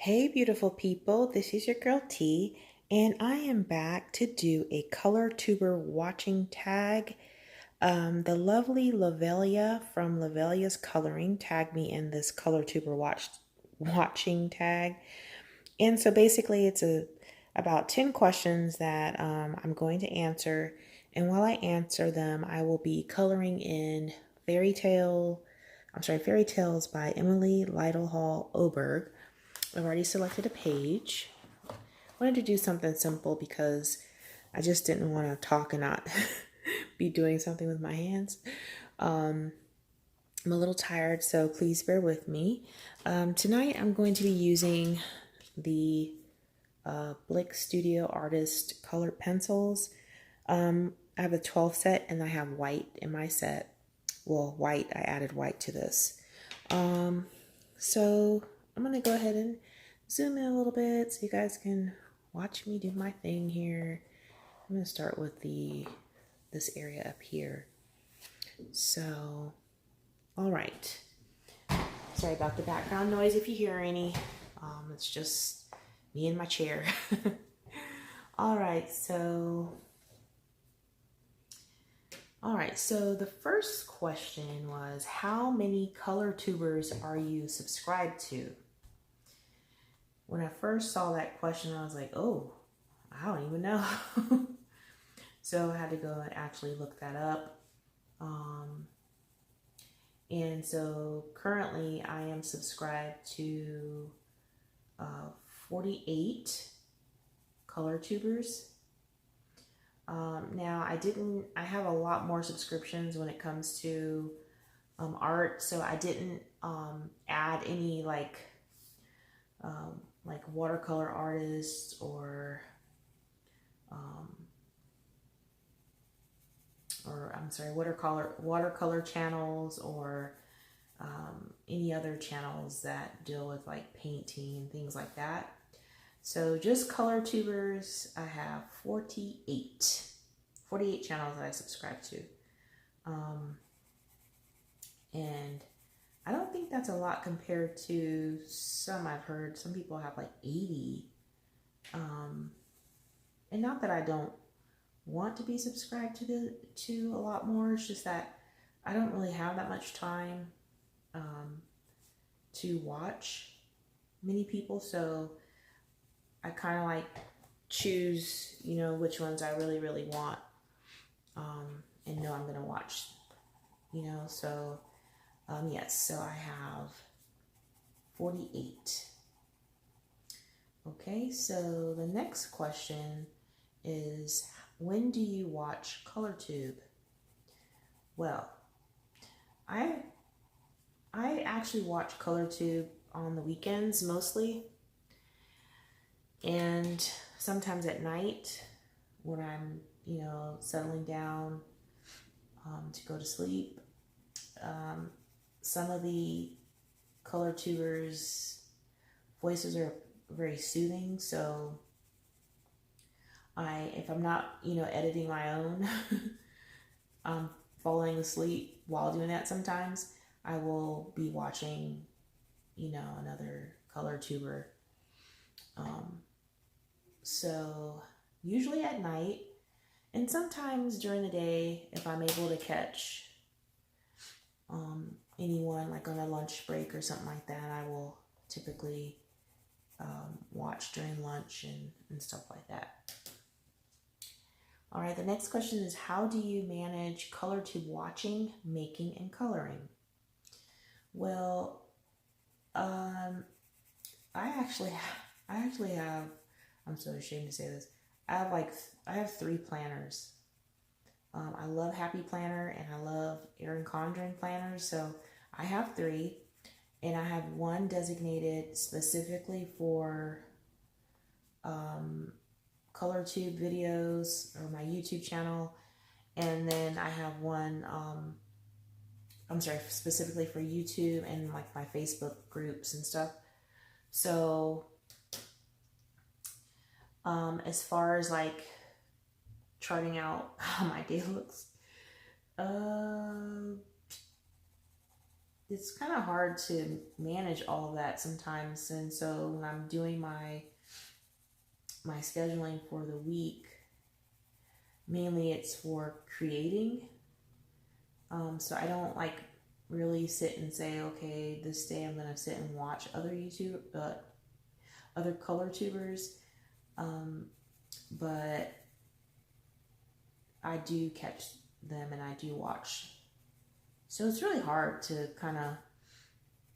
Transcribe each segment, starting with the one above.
Hey beautiful people, this is your girl T, and I am back to do a Colourtuber watching tag. The lovely Lovella from Lovella's Coloring tagged me in this Colourtuber watching tag. And so basically it's about 10 questions that I'm going to answer. And while I answer them, I will be coloring in Fairy Tales by Emily Lytle Hall Oberg. I've already selected a page. I wanted to do something simple because I just didn't want to talk and not be doing something with my hands. I'm a little tired, so please bear with me. Tonight I'm going to be using the Blick Studio Artist colored pencils. I have a 12 set and I have white in my set. Well, white, I added white to this. So I'm going to go ahead and zoom in a little bit so you guys can watch me do my thing here. I'm going to start with this area up here. So, all right. Sorry about the background noise if you hear any. It's just me in my chair. All right, so the first question was, how many Colourtubers are you subscribed to? When I first saw that question, I was like, oh, I don't even know. So I had to go and actually look that up. And so currently I am subscribed to 48 Colourtubers. Now I have a lot more subscriptions when it comes to art, so I didn't add any like watercolor artists or watercolor channels or any other channels that deal with like painting, things like that. So just Colourtubers, I have 48 channels that I subscribe to. And I don't think that's a lot compared to some I've heard. Some people have like 80. And not that I don't want to be subscribed to a lot more. It's just that I don't really have that much time to watch many people. So I kind of like choose, which ones I really, really want and know I'm going to watch, so yes, so I have 48. Okay, so the next question is, when do you watch Colortube? Well, I actually watch Colortube on the weekends mostly, and sometimes at night when I'm, settling down to go to sleep. Some of the Colourtubers' voices are very soothing, so if I'm not, editing my own, falling asleep while doing that sometimes, I will be watching, another Colourtuber. So usually at night, and sometimes during the day, if I'm able to catch anyone like on a lunch break or something like that, I will typically watch during lunch and stuff like that. All right, the next question is, how do you manage Colortube watching, making, and coloring? Well, I actually have, I'm so ashamed to say this, I have 3 planners. I love Happy Planner and I love Erin Condren planners, so I have 3, and I have one designated specifically for Colortube videos or my YouTube channel, and then I have one specifically for YouTube and like my Facebook groups and stuff. So as far as like charting out how my day looks, it's kind of hard to manage all of that sometimes. And so when I'm doing my scheduling for the week, mainly it's for creating. So I don't like really sit and say, okay, this day I'm gonna sit and watch other color tubers. But I do catch them and I do watch. So it's really hard to kind of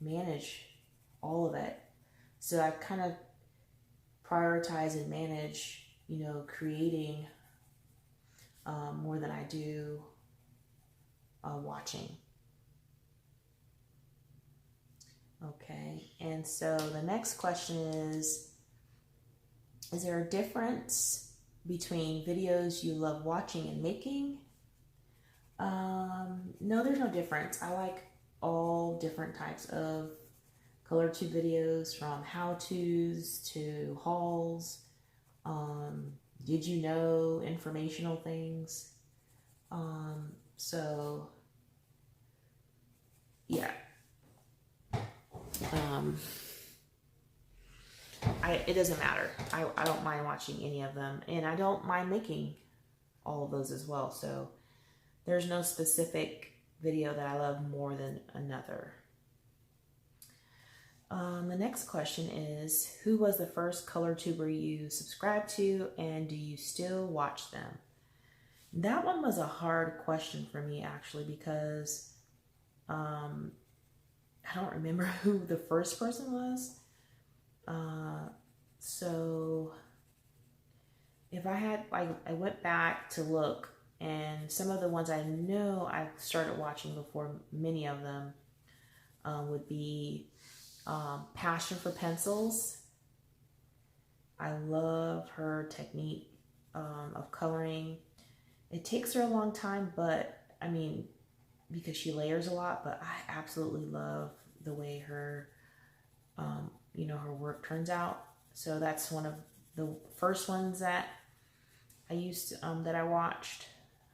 manage all of it. So I kind of prioritize and manage, creating more than I do watching. Okay, and so the next question is there a difference between videos you love watching and making? No, there's no difference. I like all different types of Colourtube videos, from how-tos to hauls, did you know, informational things. So yeah. It doesn't matter. I don't mind watching any of them, and I don't mind making all of those as well. So there's no specific video that I love more than another. The next question is, who was the first Colourtuber you subscribed to, and do you still watch them? That one was a hard question for me, actually, because I don't remember who the first person was. So if I had, I went back to look, and some of the ones I know I started watching before many of them would be Passion for Pencils. I love her technique of coloring. It takes her a long time, but I mean, because she layers a lot, but I absolutely love the way her, her work turns out. So that's one of the first ones that I used to, that I watched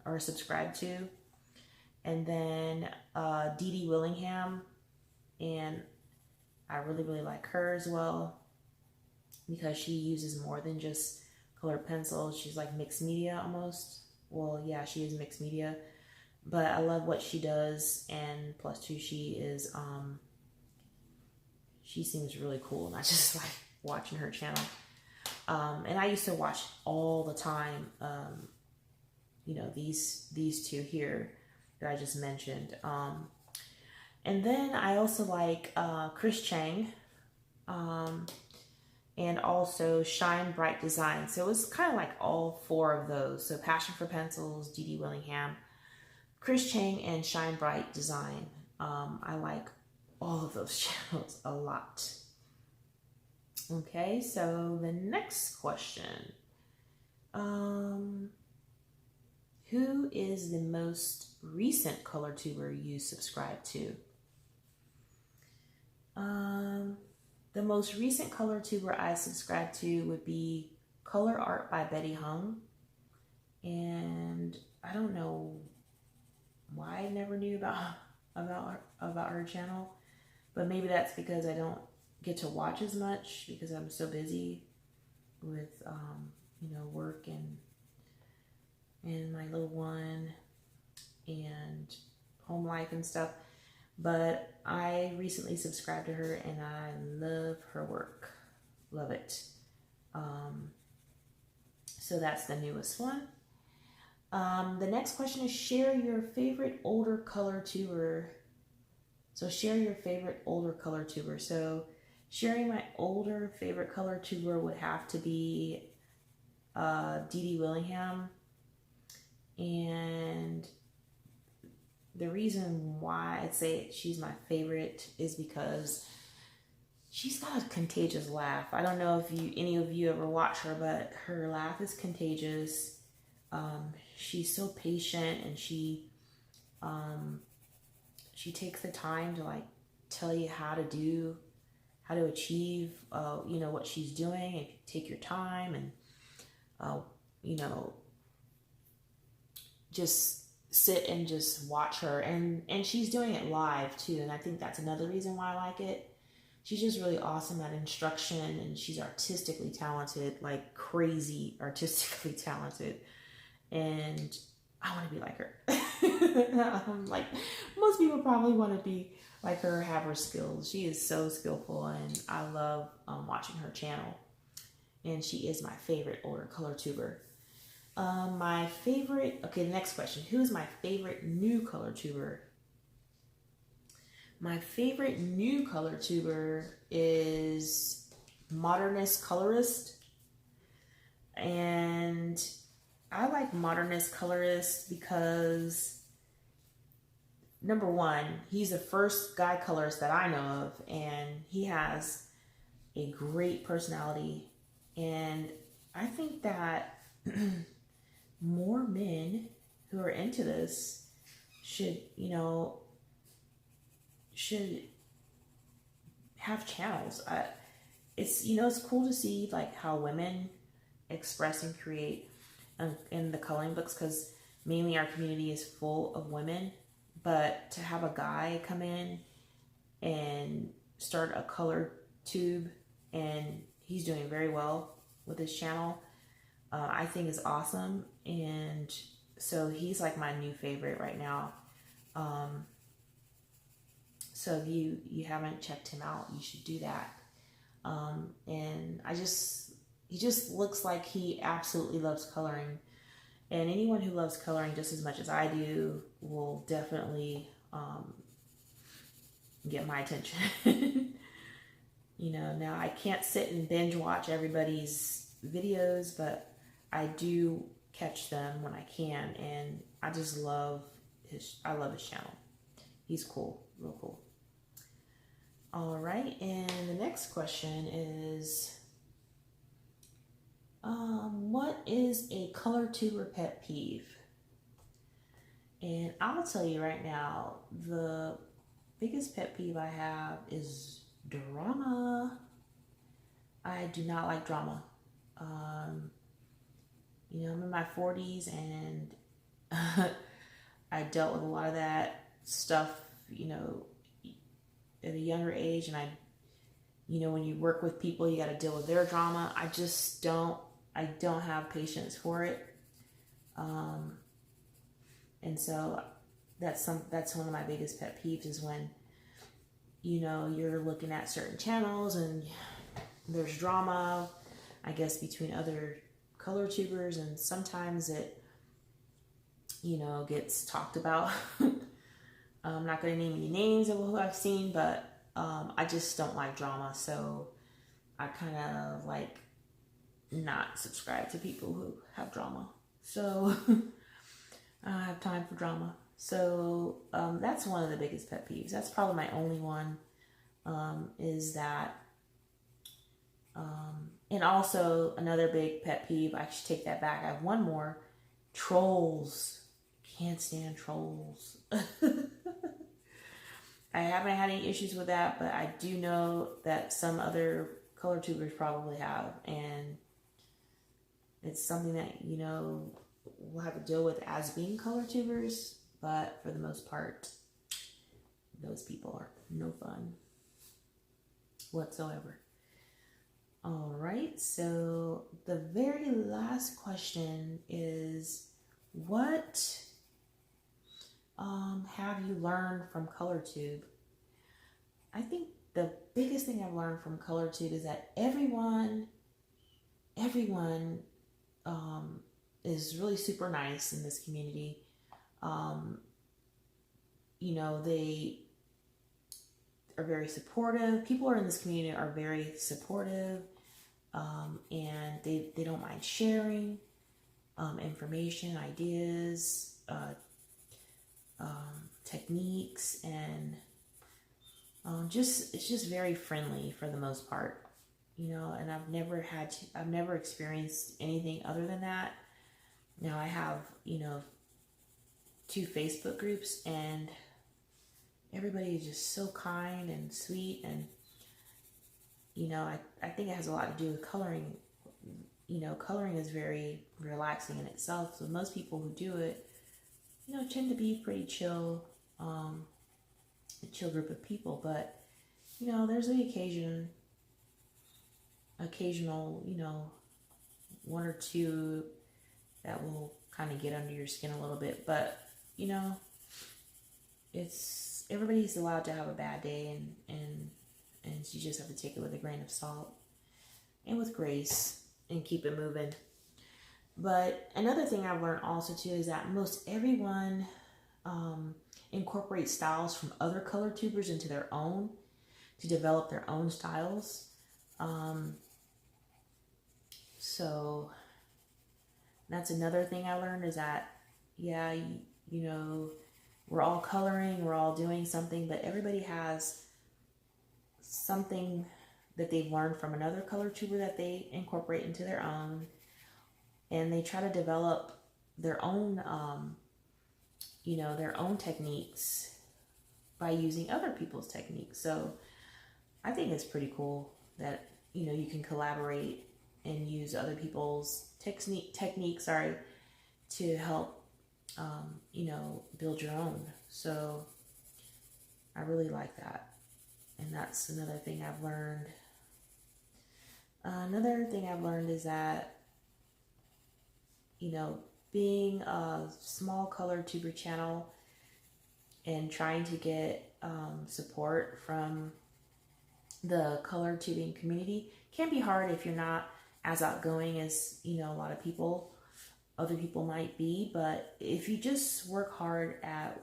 or subscribed to. And then Dee Dee Willingham, and I really, really like her as well because she uses more than just colored pencils. She's like mixed media almost. Well, yeah, she is mixed media, but I love what she does. And plus two, she seems really cool, and I just like watching her channel. And I used to watch all the time, these two here that I just mentioned. And then I also like Chris Chang, and also Shine Bright Design. So it was kind of like all four of those. So Passion for Pencils, Dee Dee Willingham, Chris Chang, and Shine Bright Design. I like all of those channels a lot. Okay, so the next question. Who is the most recent Colourtuber you subscribe to? The most recent Colourtuber I subscribe to would be Color Art by Betty Hung. And I don't know why I never knew about her channel, but maybe that's because I don't get to watch as much because I'm so busy with work and my little one and home life and stuff. But I recently subscribed to her and I love her work. Love it. So that's the newest one. The next question is, share your favorite older Colourtuber. So share your favorite older Colourtuber. So sharing my older favorite Colourtuber would have to be Dee Dee Willingham. And the reason why I'd say she's my favorite is because she's got a contagious laugh. I don't know if any of you ever watch her, but her laugh is contagious. She's so patient, and she takes the time to like tell you how to achieve what she's doing, and take your time and just sit and just watch her, and she's doing it live too, and I think that's another reason why I like it. She's just really awesome at instruction, and she's artistically talented, like crazy artistically talented, and I want to be like her. Like most people probably want to be like her, have her skills. She is so skillful, and I love watching her channel, and she is my favorite older color tuber. My favorite, okay, the next question. Who is my favorite new color tuber? My favorite new color tuber is Modernist Colorist. And I like Modernist Colorist because, number one, he's the first guy colorist that I know of, and he has a great personality. And I think that more men who are into this should, should have channels. It's, it's cool to see like how women express and create in the coloring books, because mainly our community is full of women, but to have a guy come in and start a color tube, and he's doing very well with his channel, I think is awesome. And so he's like my new favorite right now. So if you haven't checked him out, you should do that. And he just looks like he absolutely loves coloring. And anyone who loves coloring just as much as I do will definitely get my attention. Now I can't sit and binge watch everybody's videos, but I do catch them when I can, and I just love his channel. He's cool, real cool. All right, and the next question is, what is a Colourtuber pet peeve? And I'm gonna tell you right now, the biggest pet peeve I have is drama. I do not like drama. I'm in my 40s, and I dealt with a lot of that stuff, at a younger age. And when you work with people, you got to deal with their drama. I don't have patience for it. And so that's one of my biggest pet peeves, is when, you're looking at certain channels and there's drama, I guess, between other color tubers, and sometimes it, gets talked about. I'm not going to name any names of who I've seen, but I just don't like drama. So I kind of like not subscribe to people who have drama. So I don't have time for drama. So that's one of the biggest pet peeves. That's probably my only one, is that. And also another big pet peeve, I should take that back. I have one more. Trolls. Can't stand trolls. I haven't had any issues with that, but I do know that some other color tubers probably have, and it's something that, we'll have to deal with as being color tubers, but for the most part, those people are no fun whatsoever. All right, so the very last question is, what have you learned from Colourtube? I think the biggest thing I've learned from Colourtube is that everyone is really super nice in this community. They are very supportive. People who are in this community are very supportive, and they don't mind sharing information, ideas, techniques, and it's just very friendly for the most part, and I've never experienced anything other than that. Now I have, 2 Facebook groups, and everybody is just so kind and sweet, and I think it has a lot to do with coloring. Coloring is very relaxing in itself, so most people who do it you know, tend to be pretty chill, a chill group of people. But, you know, there's the occasional, you know, one or two that will kind of get under your skin a little bit. But, you know, everybody's allowed to have a bad day, and you just have to take it with a grain of salt and with grace and keep it moving. But another thing I've learned also too is that most everyone incorporates styles from other color tubers into their own to develop their own styles. So that's another thing I learned is that, yeah, you know, we're all coloring, we're all doing something, but everybody has something that they've learned from another color tuber that they incorporate into their own, and they try to develop their own, you know, their own techniques by using other people's techniques. So I think it's pretty cool that, you know, you can collaborate and use other people's techniques, to help, you know, build your own. So I really like that. And that's another thing I've learned. Another thing I've learned is that, you know, being a small color tuber channel and trying to get support from the color tubing community can be hard if you're not as outgoing as, you know, a lot of other people might be. But if you just work hard at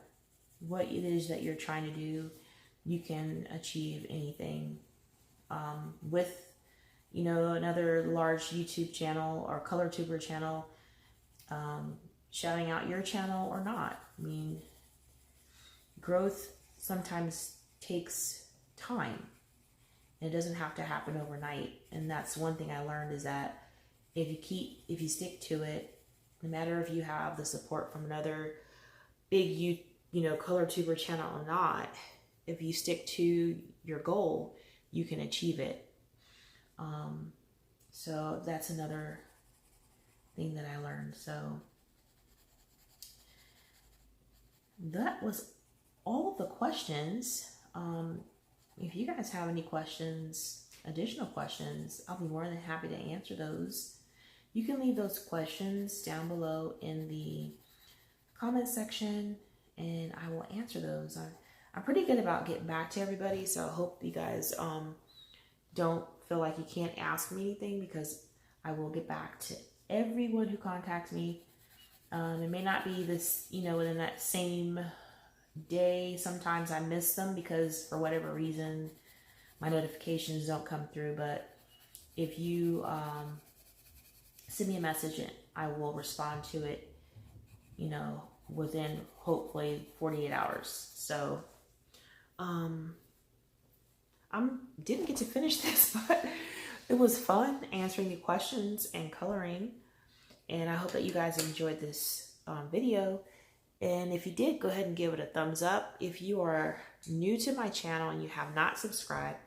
what it is that you're trying to do, you can achieve anything. With, you know, another large YouTube channel or Colourtuber channel, shouting out your channel or not. I mean, growth sometimes takes time. It doesn't have to happen overnight. And that's one thing I learned is that if you stick to it, no matter if you have the support from another big, you know, Colourtuber channel or not, if you stick to your goal, you can achieve it. So that's another thing that I learned. So that was all the questions. If you guys have any questions, additional questions, I'll be more than happy to answer those. You can leave those questions down below in the comment section and I will answer those. I'm pretty good about getting back to everybody, so I hope you guys don't feel like you can't ask me anything, because I will get back to everyone who contacts me. It may not be this, you know, within that same day. Sometimes I miss them because for whatever reason my notifications don't come through. But if you send me a message, I will respond to it, you know, within hopefully 48 hours. So I didn't get to finish this, but it was fun answering the questions and coloring. And I hope that you guys enjoyed this video. And if you did, go ahead and give it a thumbs up. If you are new to my channel and you have not subscribed,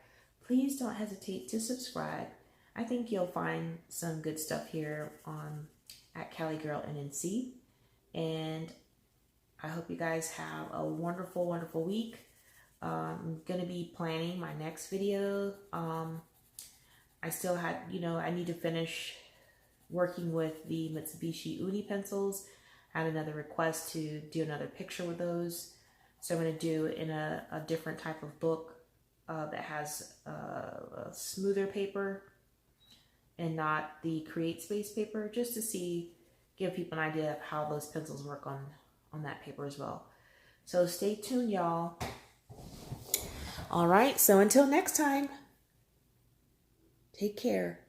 please don't hesitate to subscribe. I think you'll find some good stuff here at Cali Girl NNC. And I hope you guys have a wonderful, wonderful week. I'm going to be planning my next video. I still had, you know, I need to finish working with the Mitsubishi Uni pencils. I had another request to do another picture with those. So I'm going to do it in a different type of book that has a smoother paper and not the Create Space paper, just to give people an idea of how those pencils work on that paper as well. So stay tuned, y'all. All right, so until next time, take care.